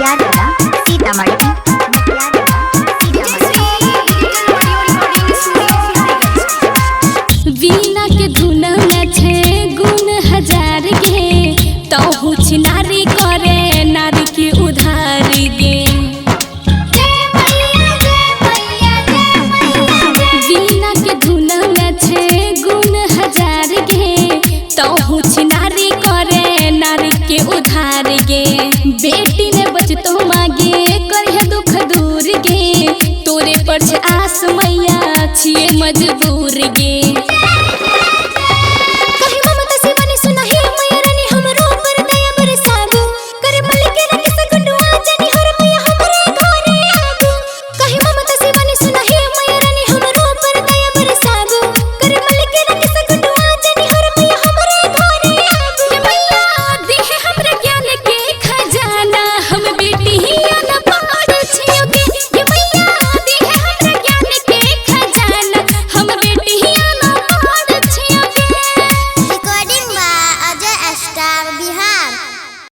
मटिया जिला सीतामढ़ी। वीणा के धुन में छे गुण हजार गे, तहु नारी करे नारी के उधार गे। वीणा के धुन में छे गुण हजार गे, तहु नारी करे नारी के उधार गे। बेटी ने बचतो मागे करे दुख दूर गे, तोरे पर आस मैया छिए मजबूर गे।